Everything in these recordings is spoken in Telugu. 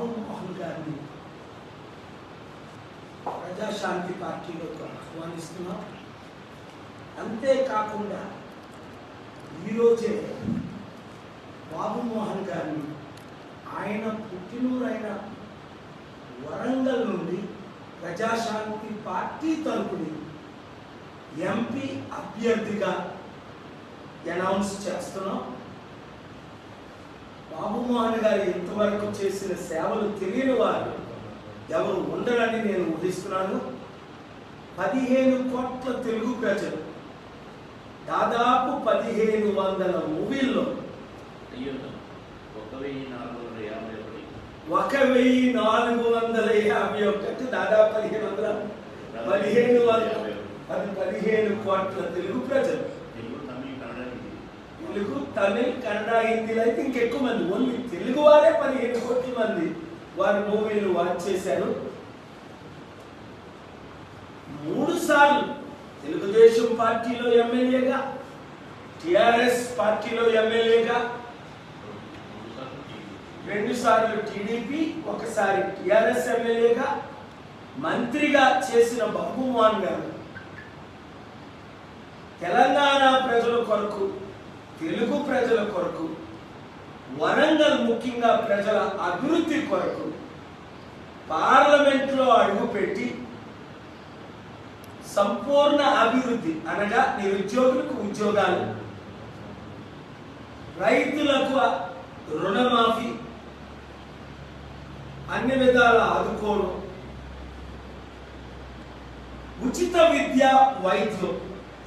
బాబు మోహన్ గారిని ప్రజాశాంతి పార్టీలోకి ఆహ్వానిస్తున్నాం. అంతేకాకుండా ఈరోజే బాబు మోహన్ గారిని ఆయన పుట్టినూరైన వరంగల్ నుండి ప్రజాశాంతి పార్టీ తరపుని ఎంపీ అభ్యర్థిగా అనౌన్స్ చేస్తున్నాం. బాబు మోహన్ గారు ఇంతవరకు చేసిన సేవలు తెలియని వారు ఎవరు ఉండరని నేను ఊహిస్తున్నాను. 15 కోట్ల తెలుగు ప్రజలు దాదాపు 1500 మూవీల్లో 1451 దాదాపు 1500 కోట్ల తెలుగు ప్రజలు, తెలుగు తమిళ్ కన్నడ హిందీలో అయితే ఇంకెక్కువ మంది, ఓన్లీ తెలుగు వారే 15 కోట్ల మంది వారి మూవీలు వాచ్ చేశారు. 3 సార్లు తెలుగుదేశం పార్టీలో ఎమ్మెల్యేగా, టిఆర్ఎస్ పార్టీలో ఎమ్మెల్యేగా, 2 సార్లు టీడీపీ, 1 సారి టిఆర్ఎస్ ఎమ్మెల్యేగా, మంత్రిగా చేసిన బాబు మోహన్ గారు తెలంగాణ ప్రజల కొరకు, తెలుగు ప్రజల కొరకు, వరంగల్ ముఖ్యంగా ప్రజల అభివృద్ధి కొరకు పార్లమెంట్లో అడుగుపెట్టి సంపూర్ణ అభివృద్ధి అనగా నిరుద్యోగులకు ఉద్యోగాలు, రైతులకు రుణమాఫీ, అన్ని విధాల ఆదుకోవడం, ఉచిత విద్య, వైద్యం.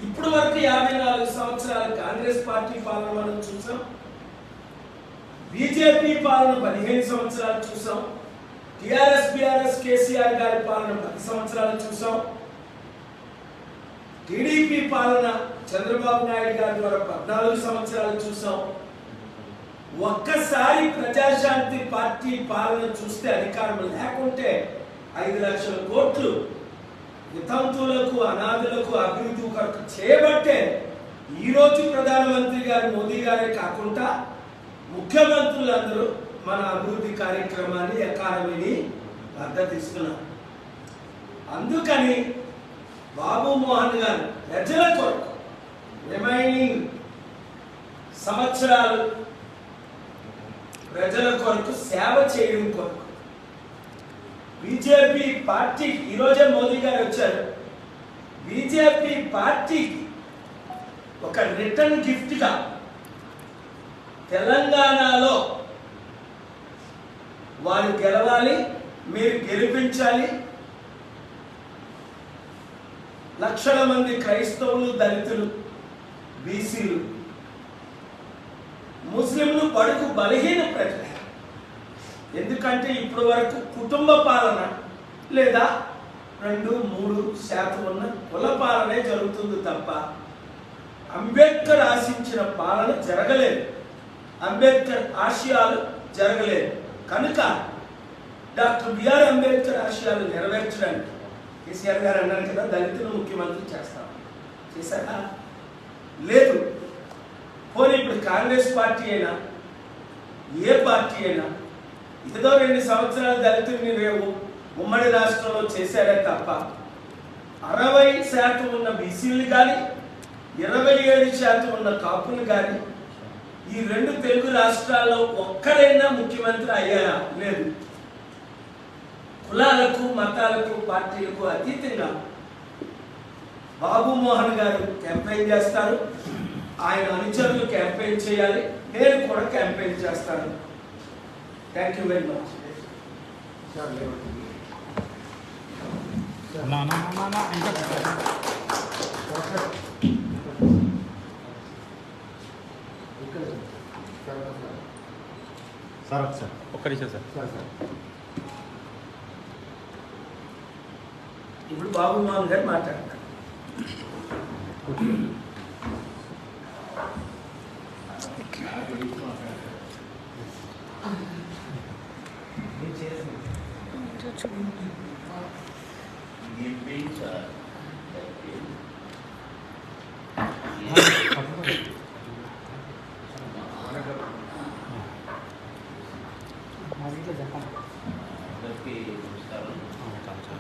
ఇప్పటి వరకు 54 సంవత్సరాల కాంగ్రెస్ పార్టీ పాలన మనం చూసాం. బీజేపీ పాలన 15 సంవత్సరాలు చూసాం. టిఆర్ఎస్ బిఆర్ఎస్ కేసీఆర్ గారి పాలన 10 సంవత్సరాలు చూసాం. టీడీపీ పాలన చంద్రబాబు నాయుడు గారి ద్వారా 14 సంవత్సరాలు చూసాం. ఒక్కసారి ప్రజాశాంతి పార్టీ పాలన చూస్తే, అధికారం లేకుంటే 5 లక్షల కోట్లు వితంతువులకు, అనాథులకు అభివృద్ధి కొరకు చేయబట్టే ఈరోజు ప్రధానమంత్రి గారు మోదీ గారే కాకుండా ముఖ్యమంత్రులందరూ మన అభివృద్ధి కార్యక్రమాన్ని, ఎకానమీని మద్దతిస్తున్నారు. అందుకని బాబు మోహన్ గారు ప్రజల కొరకు రిమైనింగ్ సంవత్సరాలు ప్రజల కొరకు సేవ చేయడం కొరకు బీజేపీ పార్టీ, ఈరోజే మోదీ గారు వచ్చారు, బీజేపీ పార్టీకి ఒక రిటర్న్ గిఫ్ట్గా తెలంగాణలో వారు గెలవాలి, మీరు గెలిపించాలి, లక్షల మంది క్రైస్తవులు, దళితులు, బీసీలు, ముస్లింలు, బడుగు బలహీన ప్రజలు. ఎందుకంటే ఇప్పటి వరకు కుటుంబ పాలన లేదా 2-3% ఉన్న కుల పాలనే జరుగుతుంది తప్ప అంబేద్కర్ ఆశించిన పాలన జరగలేదు, అంబేద్కర్ ఆశయాలు జరగలేదు. కనుక డాక్టర్ బిఆర్ అంబేద్కర్ ఆశయాలు నెరవేర్చడానికి కేసీఆర్ గారు అన్నారు కదా, దళితులు ముఖ్యమంత్రి చేస్తాం. చేశారా? లేదు. పోనీ ఇప్పుడు కాంగ్రెస్ పార్టీ అయినా, ఏ పార్టీ అయినా ఏదో 2 సంవత్సరాలు దళితుల్ని ఉమ్మడి రాష్ట్రంలో చేశారే తప్ప 60% ఉన్న బీసీలు కానీ, 27% ఉన్న కాపులు కానీ ఈ 2 తెలుగు రాష్ట్రాల్లో ఒక్కరైనా ముఖ్యమంత్రి అయ్యారా? లేదు. కులాలకు, మతాలకు, పార్టీలకు అతీతంగా బాబు మోహన్ గారు క్యాంపెయిన్ చేస్తారు, ఆయన అనుచరులు క్యాంపెయిన్ చేయాలి, నేను కూడా క్యాంపెయిన్ చేస్తాను. Thank you very much. Sir ఒక్క నిమిషం సార్. ఇప్పుడు బాబు మోహన్ గారు మాట్లాడతారు.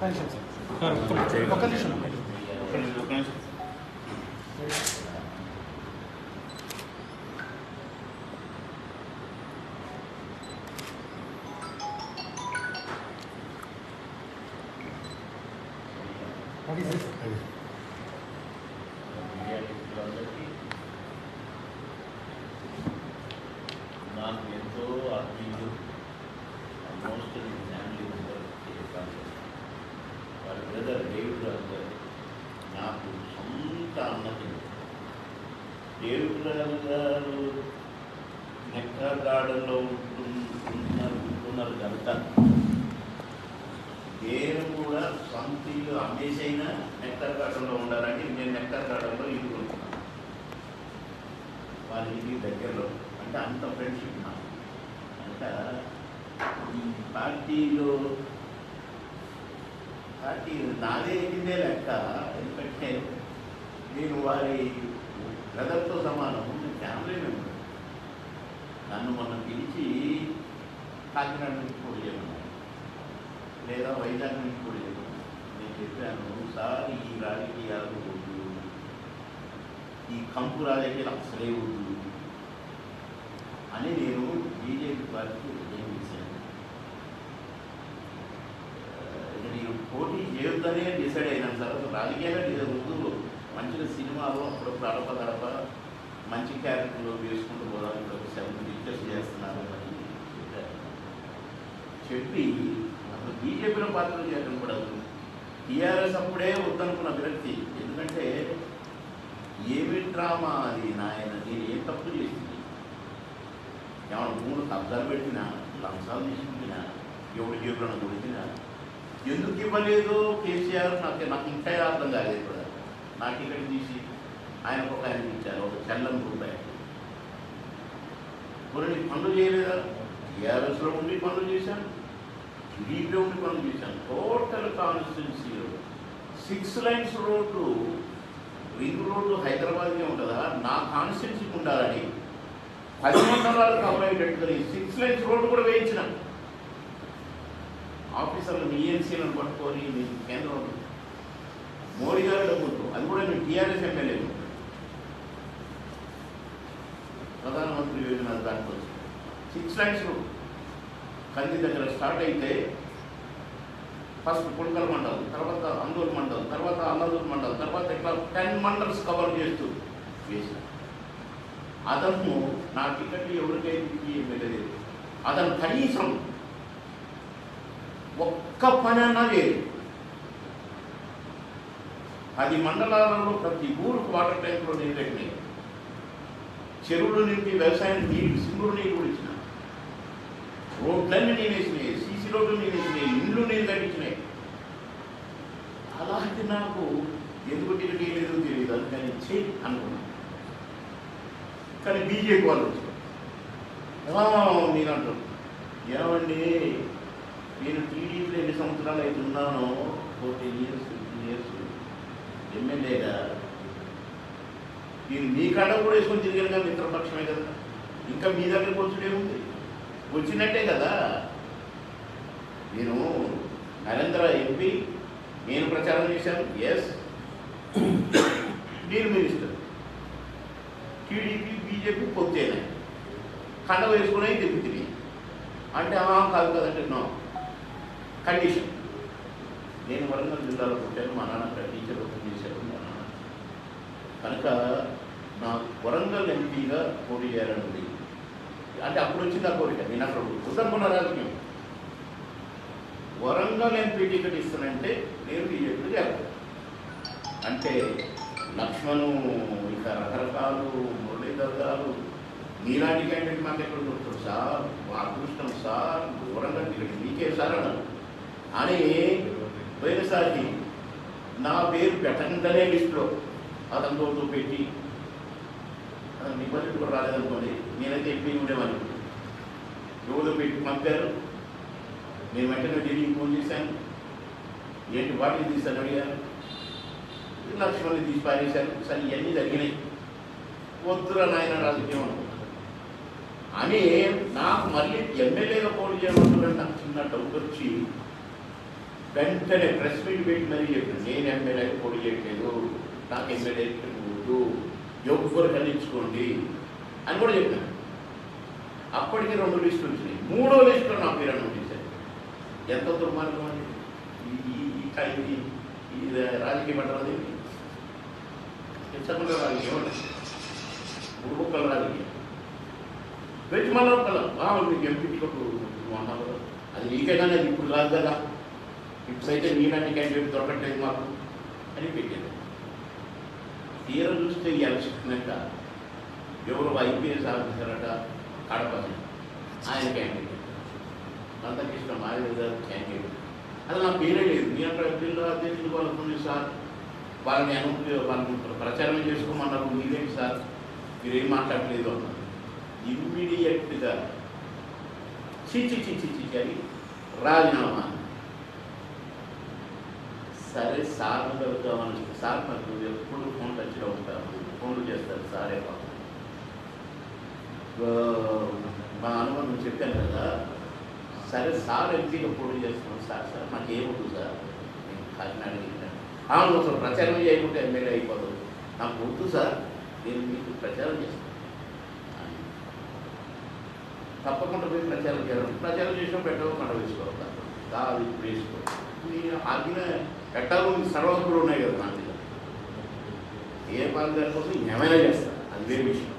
ఒక్క నిమిషం నాకు ఎంతో ఆత్మీయులు ఆల్మోస్ట్ ఫ్యామిలీ మెంబర్ వాళ్ళ బ్రదర్ డేవిడ్ రాజు గారు నాకు సొంత అన్నది. డేవిడ్ రాజు గారు నెక్కా గార్డెన్లో ఉంటున్నారు కనుక నేను కూడా సొంత ఇల్లు అమ్మేసైనా నెక్టార్ గార్డెన్లో ఉండాలంటే నేను నెక్టార్ గార్డెన్లో ఇల్లు కొనుక్కున్నాను వాళ్ళ ఇంటికి దగ్గరలో. అంటే అంత ఫ్రెండ్షిప్ నాకు. అంటే ఈ పార్టీ నాదే ఎక్కిందే లెక్క. ఎందుకంటే నేను వారి బ్రదర్తో సమానం, నేను ఫ్యామిలీ మెంబర్. నన్ను మొన్న పిలిచి కాకినాడ నుంచి పోటీ చేయమన్నారు, లేదా వైజాగ్ నుంచి పోటీ చేయమన్నారు. నేను చెప్పాను, సార్ ఈ రాజకీయాలు వద్దు, ఈ కంపు రాజకీయాలు అసలే వద్దు అని నేను బీజేపీ పార్టీకి ఏం చేశాను. నేను పోటీ చేయొద్దనే డిసైడ్ అయినాను సార్. అసలు రాజకీయాలు వద్దు, మంచిగా సినిమాలో అప్పుడప్పుడు అడప మంచి క్యారెక్టర్లు వేసుకుంటూ పోదాం, ఇప్పుడు ఒక 7 పిక్చర్స్ చేస్తున్నాను అని చెప్పి అసలు బీజేపీలో పార్టీలో చేయడం కూడా టీఆర్ఎస్ అప్పుడే వద్దనుకున్న వ్యక్తి. ఎందుకంటే ఏమి డ్రామా అది నాయన, నేను ఏం తప్పు చేసింది, ఏమైనా భూములు కబ్జాలు పెట్టినా, లంచాలు తీసుకుంటున్నా, ఎవరి జేబులను కొడిచినా, ఎందుకు ఇవ్వలేదు కేసీఆర్ నాకు ఇంకా అర్థం కాలేదు. కూడా నా టికెట్ తీసి ఆయనకు ఒక ఆయన ఇచ్చారు, ఒక చల్లం రూపాయి. కొన్ని పనులు చేయలేదా? టీఆర్ఎస్లో ఉండి పనులు చేశాను, టీడీపీలో ఉండి పనులు చేశాను. టోటల్ కాన్స్టిట్యున్సీలో 6 లైన్స్ రోడ్డు, రింగ్ రోడ్డు హైదరాబాద్కే ఉంటుందా, నా కాన్స్టిట్యున్సీకి ఉండాలని 10 మండలాలకు అవ్వయ్యేటట్టుగా 6 లైన్స్ రోడ్డు కూడా వేయించిన ఆఫీసర్లు ఈఎన్సీలను పట్టుకొని మీకు కేంద్రం మోడీ గారు డబ్బుతో, అది కూడా నేను టీఆర్ఎస్ ఎమ్మెల్యే ప్రధానమంత్రి యోజన దాంట్లో 6 లైన్స్ రోడ్ కంది దగ్గర స్టార్ట్ అయితే ఫస్ట్ పుల్కల్ మండలం, తర్వాత అందూరు మండలం, తర్వాత అల్లదూరు మండలం, తర్వాత ఇట్లా 10 మండల్స్ కవర్ చేస్తూ వేసిన. అతను నా టికెట్ ఎవరికైతే వెళ్ళలేదు, అతను కనీసం ఒక్క పని అన్నా లేదు. 10 మండలాలలో ప్రతి ఊరికి వాటర్ ట్యాంకులో నీళ్ళు పెట్టినాయి, చెరువులు నింపి వ్యవసాయం నీళ్ళు, సింగుడు నీళ్ళు కూడా ఇచ్చిన, రోడ్లన్నీ నేను వేసినాయి, సీసీ రోడ్లు నేను వేసినాయి, ఇండ్లు నేను కట్టించినాయి. అలాంటి నాకు ఎందుకు టికెట్ లేదు తెలియదు, అందుకని చేయి అనుకున్నాను. కానీ బీజేపీ వాళ్ళు వచ్చారు, మీరు అంటారు, ఏమండి నేను టీడీపీలో ఎన్ని సంవత్సరాలు అయితే ఉన్నానో, 14 years 15 years ఎమ్మెల్యేగా, నేను మీ కాడ కూడా వేసుకొని తిరిగానుగా, మిత్రపక్షమే కదా, ఇంకా మీ దగ్గరకు వచ్చుడే ఉంది, వచ్చినట్టే కదా. నేను నరేంద్ర ఎంపీ, నేను ప్రచారం చేశాను, ఎస్ నేను మినిస్టర్, టీడీపీ బీజేపీ పొత్తేనా, కండ వేసుకునే తిరుగుతుంది అంటే కాదు కదంటే నో కండిషన్. నేను వరంగల్ జిల్లాలో పుట్టాను, మా నాన్న అక్కడ టీచర్ ఓపెన్ చేశారు మా నాన్న, కనుక నా వరంగల్ ఎంపీగా పోటీ చేయాలని ఉంది. అంటే అప్పుడు వచ్చింది ఆ కోరిక, నేను అక్కడ ఉత్తరకున్న రాజకీయం. వరంగల్ ఎంపీ టికెట్ ఇస్తానంటే నేను బీజేపీలో చేయాలి అంటే లక్ష్మణు, ఇంకా రకరకాలు మురళీధర్ గారు, మీలాంటి క్యాండిడేట్ మాకు ఎక్కడ దొరుకుతారు సార్, మా అదృష్టం సార్, వరంగల్ టికెట్ మీకే సార్ అన్నారు అని పోయినసారి నా పేరు పెట్టకుండానే లిస్టులో అతనితో పెట్టి, అతను నిబంధనలు కూడా రాలేదనుకోండి, నేనైతే ఎంపీ ఉండేవాడిని. ఎవరో పెట్టి పంపారు, నేను వెంటనే ఢిల్లీకి ఫోన్ చేశాను, ఏంటి వాటిని తీసాను అడిగాను, లక్ష్మణ్ని తీసి పారేశాను. సరే ఇవన్నీ జరిగినాయి, వద్దురా నాయన రాజకీయం అని నాకు మళ్ళీ ఎమ్మెల్యేగా పోటీ చేయమంటున్నాడు. నాకు చిన్న డౌట్ వచ్చి వెంటనే ప్రెస్ మీట్ పెట్టి మరీ చెప్పాను, నేను ఎమ్మెల్యే పోటీ చేయట్లేదు, నాకు ఎమ్మెల్యే వద్దు, ఎవ్వరు ఖండించుకోండి అని కూడా చెప్పాను. అప్పటికి 2 లిస్టులు వచ్చినాయి. 3వ లిస్టులో నా పేరు నోటీసారు. ఎంత దుర్మార్గం అండి ఈ రాజకీయ మండలం, చెప్పకుండా రాజకీయం అండి, ఉడుకుక్కల రాజకీయం పెట్టి మళ్ళీ మీకు ఎంపీ టికెట్ అన్నా కదా, అది నీకే కానీ అది ఇప్పుడు కాదు కదా, ఇప్పుడైతే నీలాంటి క్యాండిడేట్ దొరకట్లేదు మాకు అని పెట్టారు. తీర చూస్తే ఎలక్షన్క ఎవరు ఐపీఎస్ ఆఫీసర్ అట కడప, ఆయన క్యాండిడేట్ అంతకిష్టం మాది క్యాండిడేట్. అది నా పేరే లేదు. నేను అక్కడ జిల్లా అధ్యక్షులు వాళ్ళకు సార్ వాళ్ళని ప్రచారం చేసుకోమన్నారు, మీరేంటి సార్ మీరేం మాట్లాడలేదు అన్నారు. ఇమ్మీడియట్గా చిచ్చి అని రాజీనామా. సరే సార్ కలుగుతామని సార్ నాకు ఎప్పుడు ఫోన్ టచ్లో ఉంటారు, ఫోన్లు చేస్తారు సారే పాపం. మా అనుభవం చెప్పాను కదా, సరే సార్ ఎంపీగా పోటీ చేస్తున్నాం సార్, నాకు ఏమవుతుంది సార్, నేను కాకినాడ అవును అసలు ప్రచారం చేయకుంటే ఎమ్మెల్యే అయిపోతుంది, నాకు వద్దు సార్, నేను మీకు ప్రచారం చేస్తాను. తప్పకుండా పోయి ప్రచారం చేయాలి, ప్రచారం చేసినా పెట్టకుండా వేసుకోవాలి, కాదు ఇప్పుడు వేసుకోవాలి. నేను ఆగిన పెట్టాలు సర్వస్సులు ఉన్నాయి కదా నా దగ్గర, ఏ పాలు దాని కోసం ఏమైనా చేస్తాను, అది వేరే విషయం.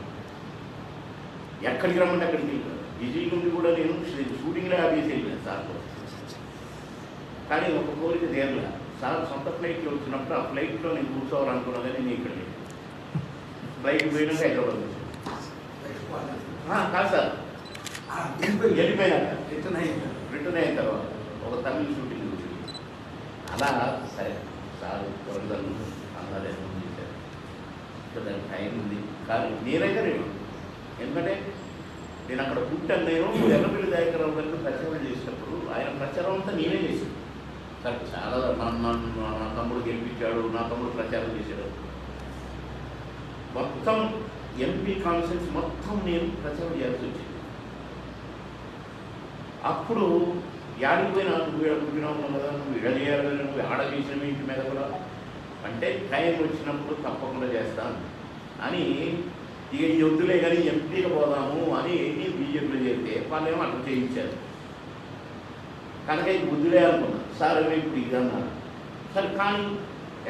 ఎక్కడికి రమ్మంటే అక్కడికి వెళ్ళాను. విజయ్ నుండి కూడా నేను షూటింగ్లో ఆఫీస్ వెళ్ళాను సార్తో. కానీ ఒక కోరిక తీరలే, సార్ సొంత ఫ్లైట్లో వచ్చినప్పుడు ఆ ఫ్లైట్లో నేను కూర్చోవాలనుకున్నా కానీ నేను ఇక్కడ లేదు. ఫ్లైట్ పోయినాక హైదరాబాద్ కాదు సార్, వెళ్ళిపోయినాక రిటర్న్ అయిన తర్వాత ఒక తమిళ షూటింగ్ వచ్చింది. అలా సరే సార్ త్వరగా అందరూ చేశారు, దానికి టైం ఉంది. కానీ నేనైతే నేను ఎందుకంటే నేను అక్కడ పుట్టాను. నేను ఎర్రపల్లి దయాకర్రావు గారికి ప్రచారం చేసినప్పుడు ఆయన ప్రచారం అంతా నేనే చేశాను సార్. చాలా నా తమ్ముడు గెలిపించాడు, నా తమ్ముడు ప్రచారం చేశాడు, మొత్తం ఎంపీ కాన్ఫరెన్స్ మొత్తం నేను ప్రచారం చేయాల్సి వచ్చింది. అప్పుడు యాడిపోయినా నువ్వు పుట్టినావు కదా, నువ్వు ఇడ చేయాలి, నువ్వు ఆడ చేసిన ఇంటి మీద కూడా అంటే టైం వచ్చినప్పుడు తప్పకుండా చేస్తాను అని ఇక ఈ వద్దులే కానీ ఎంపీగా పోదాము అని బీజేపీలో చేస్తే వాళ్ళేమో అట్లా చేయించారు. కనుక ఇది వద్దులే అనుకున్నా. సార్ ఇప్పుడు ఇది అన్నారు. సరే కానీ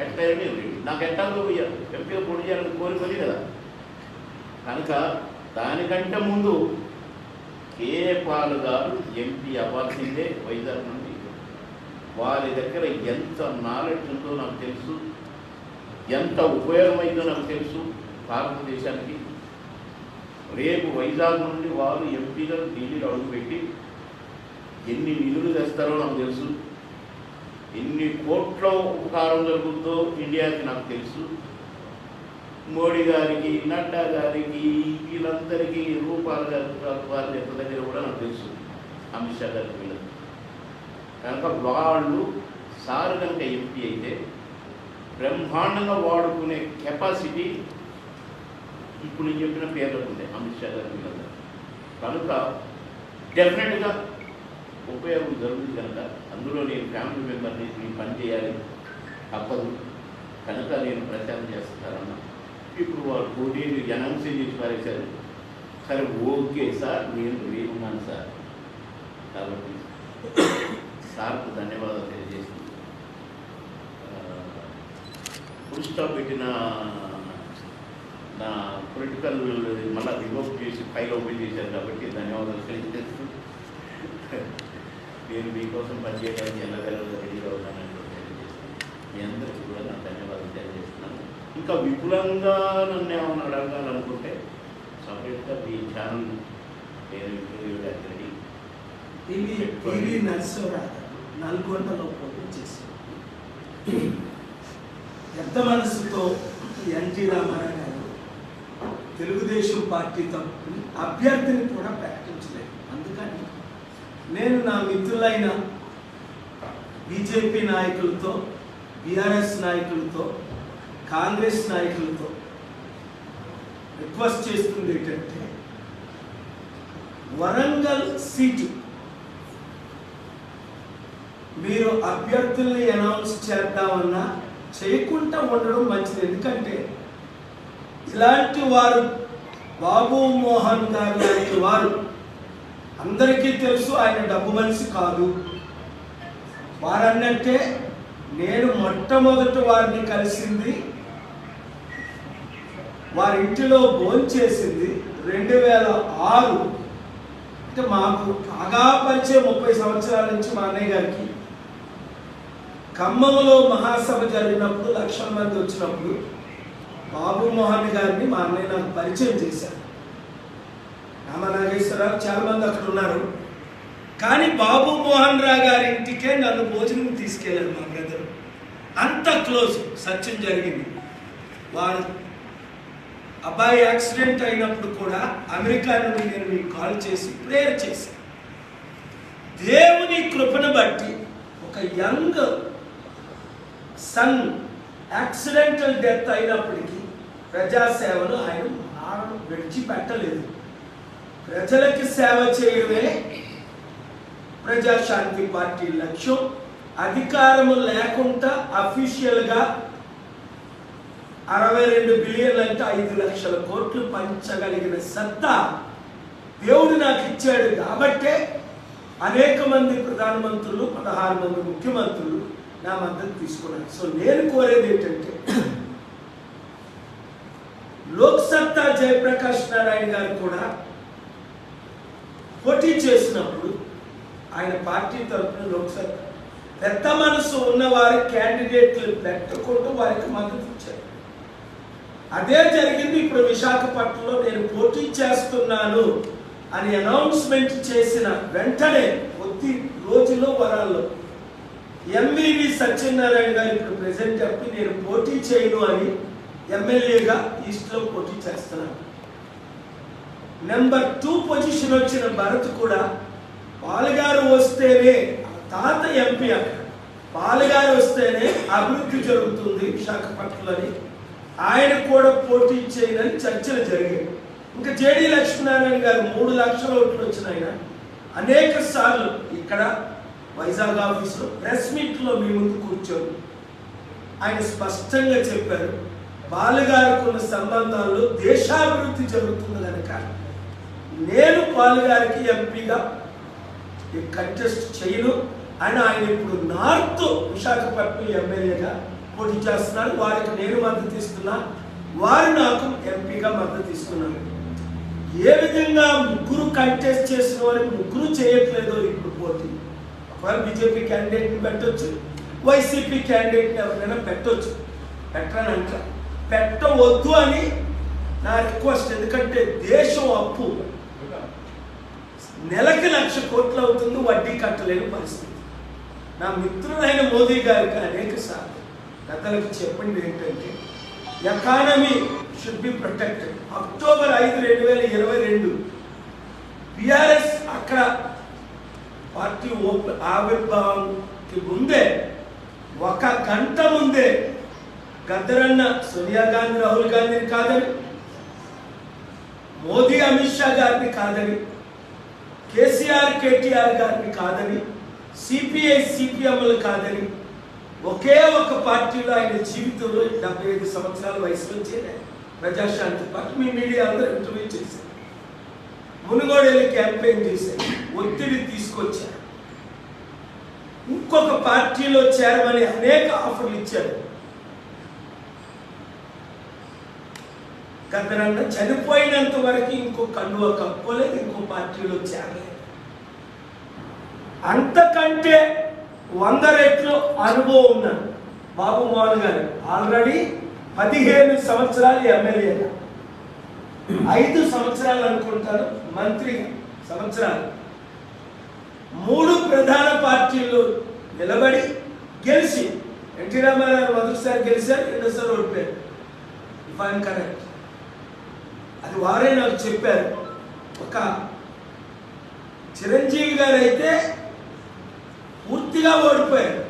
ఎట్లయినా నాకు ఎట్టాలో ఎంపీగా పోటీ చేయాలని కోరుకొని కదా. కనుక దానికంటే ముందు కేపాల్ గారు ఎంపీ అవ్వాల్సిందే వైజాగ్ నుండి. వారి దగ్గర ఎంత నాలెడ్జ్ ఉందో నాకు తెలుసు, ఎంత ఉపయోగమైందో నాకు తెలుసు భారతదేశానికి. రేపు వైజాగ్ నుండి వారు ఎంపీగా ఢిల్లీలో అడుగుపెట్టి ఎన్ని నిధులు తెస్తారో నాకు తెలుసు, ఎన్ని కోట్ల ఉపకారం జరుగుతుందో ఇండియాకి నాకు తెలుసు. మోడీ గారికి, నడ్డా గారికి, వీళ్ళందరికీ రూపాయలు వారి ఎంత దగ్గర కూడా నాకు తెలుసు, అమిత్ షా గారికి వీళ్ళకి. కనుక వాళ్ళు సార్ కనుక ఎంపీ అయితే బ్రహ్మాండంగా వాడుకునే కెపాసిటీ ఇప్పుడు నేను చెప్పిన పేర్లకు ఉంది అమిత్ షా గారి వీళ్ళందరూ. కనుక డెఫినెట్గా ఉపయోగం జరుగుతుంది. కనుక అందులో నేను ఫ్యామిలీ మెంబర్ని నేను పనిచేయాలి తప్పదు. కనుక నేను ప్రచారం చేస్తానన్నా. ఇప్పుడు వాళ్ళు పోటీ అనౌన్స్ చేసి పారేశారు. సరే ఓకే సార్, నేను వేరున్నాను సార్. కాబట్టి సార్కు ధన్యవాదాలు తెలియజేసి ఫుల్ స్టాప్ పెట్టిన నా పొలిటికల్ మళ్ళీ రివోక్ చేసి ఫైల్ ఓపెన్ చేశారు కాబట్టి ధన్యవాదాలు తెలియజేస్తూ నేను మీకోసం పనిచేయడానికి ఎల్లవేళ రెడీగా ఉన్నానని తెలియజేస్తాను. మీ అందరికీ కూడా నా ధన్యవాదాలు తెలియజేస్తున్నాను. ఇంకా విపులంగా నన్ను ఏమైనా అడగాలనుకుంటే సపరేట్గా మీ ఛానల్ నేను రెడీ. పివి నరసింహరావు నల్గొండలో పోటీ చేశారు. పెద్ద మనసుతో ఎన్టీ రామారావు గారు తెలుగుదేశం పార్టీతో అభ్యర్థిని కూడా ప్రకటించలేదు. అందుకని నేను నా మిత్రులైన బీజేపీ నాయకులతో, బీఆర్ఎస్ నాయకులతో, కాంగ్రెస్ నాయకులతో రిక్వెస్ట్ చేస్తుంది ఏంటంటే వరంగల్ సీటు మీరు అభ్యర్థుల్ని అనౌన్స్ చేద్దామన్నా చేయకుండా ఉండడం మంచిది. ఎందుకంటే ఇలాంటి వారు బాబు మోహన్ గారు లాంటి వారు అందరికీ తెలుసు ఆయన డబ్బు మనిషి కాదు. వారన్నంటే నేను మొట్టమొదటి వారిని కలిసింది, వారి ఇంటిలో భోంచేసింది 2006. అంటే మాకు బాగా పరిచయం 30 సంవత్సరాల నుంచి మా అన్నయ్య గారికి. ఖమ్మంలో మహాసభ జరిగినప్పుడు 1,00,000 మంది వచ్చినప్పుడు బాబు మోహన్ గారిని మా అన్నయ్య నాకు పరిచయం చేశారు. రామనాగేశ్వరరావు చాలా మంది అక్కడ ఉన్నారు. కానీ బాబు మోహన్ రావు గారి ఇంటికే నన్ను భోజనం తీసుకెళ్ళారు మా బ్రదర్. అంత క్లోజ్ సత్యం జరిగింది. వారు అబ్బాయి యాక్సిడెంట్ అయినప్పుడు కూడా అమెరికా నుండి నేను మీకు కాల్ చేసి ప్రేయర్ చేశాను. దేవుని కృపను బట్టి ఒక యంగ్ సన్ యాక్సిడెంటల్ డెత్ అయినప్పటికీ ప్రజాసేవను ఆయన విడిచిపెట్టలేదు. ప్రజలకి సేవ చేయడమే ప్రజాశాంతి పార్టీ లక్ష్యం. అధికారము లేకుండా అఫీషియల్గా 62 బిలియన్లు అంటే 5 లక్షల కోట్లు పంచగలిగిన సత్తా దేవుడు నాకు ఇచ్చాడు. కాబట్టే అనేక మంది ప్రధానమంత్రులు, 16 మంది ముఖ్యమంత్రులు నా మద్దతు తీసుకున్నారు. సో నేను కోరేది ఏంటంటే లోక్సత్తా జయప్రకాష్ నారాయణ గారు కూడా పోటీ చేసినప్పుడు ఆయన పార్టీ తరఫున లోక్సత్తా పెద్ద మనసు ఉన్నవారి క్యాండిడేట్లు పెట్టకుండా వారికి మద్దతు ఇచ్చారు. అదే జరిగింది. ఇప్పుడు విశాఖపట్నంలో నేను పోటీ చేస్తున్నాను అని అనౌన్స్మెంట్ చేసిన వెంటనే కొద్ది రోజుల్లో వరాల్లో ఎంవివి సత్యనారాయణ గారు ఇప్పుడు ప్రెసిడెంట్ చెప్పి నేను పోటీ చేయను అని ఎమ్మెల్యేగా ఈస్ట్లో పోటీ చేస్తున్నాను. నెంబర్ 2 పొజిషన్ వచ్చిన భరత్ కూడా పాలుగారు వస్తేనే, తాత ఎంపీ అక్కడ, పాలుగారు వస్తేనే అభివృద్ధి జరుగుతుంది విశాఖపట్నంలోని, ఆయన కూడా పోటీ చేయనని చర్చలు జరిగాయి. ఇంకా జేడీ లక్ష్మీనారాయణ గారు 3 లక్షల ఓట్లు వచ్చిన ఆయన అనేక సార్లు ఇక్కడ వైజాగ్ ఆఫీసులో ప్రెస్ మీట్లో మీ ముందు కూర్చొని ఆయన స్పష్టంగా చెప్పారు, పాలుగారికి ఉన్న సంబంధాల్లో దేశాభివృద్ధి జరుగుతుంది కనుక నేను పాలుగారికి ఎంపీగా కంటెస్ట్ చేయను అని ఆయన ఇప్పుడు నార్త్ విశాఖపట్నం ఎమ్మెల్యేగా పోటీ చేస్తున్నారు. వారికి నేను మద్దతు ఇస్తున్నా, వారు నాకు ఎంపీగా మద్దతు ఇస్తున్నారు. ఏ విధంగా ముగ్గురు కంటెస్ట్ చేసిన వారికి ముగ్గురు చేయట్లేదో ఇప్పుడు పోటీ. ఒకవేళ బీజేపీ క్యాండిడేట్ని పెట్టవచ్చు, వైసీపీ క్యాండిడేట్ని ఎవరైనా పెట్టవచ్చు. పెట్టానంట పెట్టవద్దు అని నా రిక్వెస్ట్. ఎందుకంటే దేశం అప్పు నెలకి 1,00,000 కోట్లు అవుతుంది, వడ్డీ కట్టలేని పరిస్థితి. నా మిత్రుడైన మోదీ గారికి అనేక సార్లు పెద్దలకు చెప్పింది ఏంటంటే economy should be protected. October 5, 2022 BRS అక్కడ పార్టీ ఆవిర్భావంకి ముందే 1 గంట ముందే గద్దరన్న సోనియా గాంధీ, రాహుల్ గాంధీని కాదని, మోదీ అమిత్ షా గారిని కాదని, కేసీఆర్ కేటీఆర్ గారిని కాదని, సిపిఐ సిపిఎంలు కాదని, ఒకే ఒక పార్టీలో ఆయన జీవితంలో 75 సంవత్సరాల వయసులో చేరారు. ప్రజాశాంతి పార్టీ మీ మీడియా అందరూ ఇంటర్వ్యూ చేశారు, మునుగోడెల్లి క్యాంపెయిన్ చేశారు, ఒత్తిడి తీసుకొచ్చారు, ఇంకొక పార్టీలో చేరమని అనేక ఆఫర్లు ఇచ్చారు. గద్దరన్న చనిపోయినంత వరకు ఇంకో కండువ కప్పుకోలేదు, ఇంకో పార్టీలో చేరలేదు. అంతకంటే 100 రెట్లు అనుభవం ఉన్నాడు బాబు మోహన్ గారు. ఆల్రెడీ 15 సంవత్సరాలు ఎమ్మెల్యేగా, 5 సంవత్సరాలు అనుకుంటాను మంత్రిగా సంవత్సరాలు, 3 ప్రధాన పార్టీల్లో నిలబడి గెలిచి, ఎన్టీ రామారావు మొదటిసారి గెలిచారు, రెండోసారి ఓడిపోయారు. If I'm correct. అది వారే నాకు చెప్పారు. ఒక చిరంజీవి గారు అయితే పూర్తిగా ఓడిపోయారు,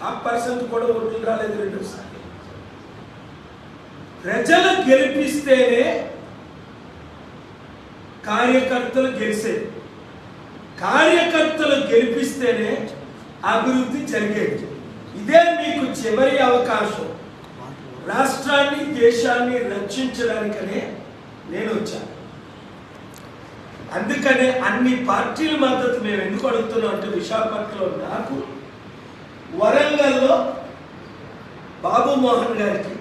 0.5% కూడా ఓట్లు రాలేదు రెండోసారి. ప్రజలు గెలిపిస్తేనే కార్యకర్తలు గెలిచేది, కార్యకర్తలు గెలిపిస్తేనే అభివృద్ధి జరిగేది. ఇదే మీకు చివరి అవకాశం. రాష్ట్రాన్ని దేశాన్ని రక్షించడానికనే నేను వచ్చాను. అందుకనే అన్ని పార్టీల మద్దతు మేము ఎందుకు అడుగుతున్నాం అంటే, విశాఖపట్నంలో నాకు, వరంగల్లో బాబు మోహన్ గారికి,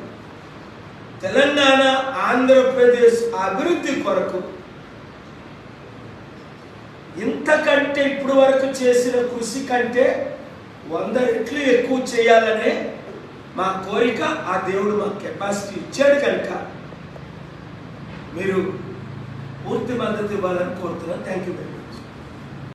తెలంగాణ ఆంధ్రప్రదేశ్ అభివృద్ధి కొరకు ఇంతకంటే ఇప్పుడు వరకు చేసిన కృషి కంటే 100 రెట్లు ఎక్కువ చేయాలనే మా కోరిక. ఆ దేవుడు మాకు కెపాసిటీ ఇచ్చాడు కనుక మీరు పూర్తి మద్దతు ఇవ్వాలని కోరుతున్నాను. Thank you.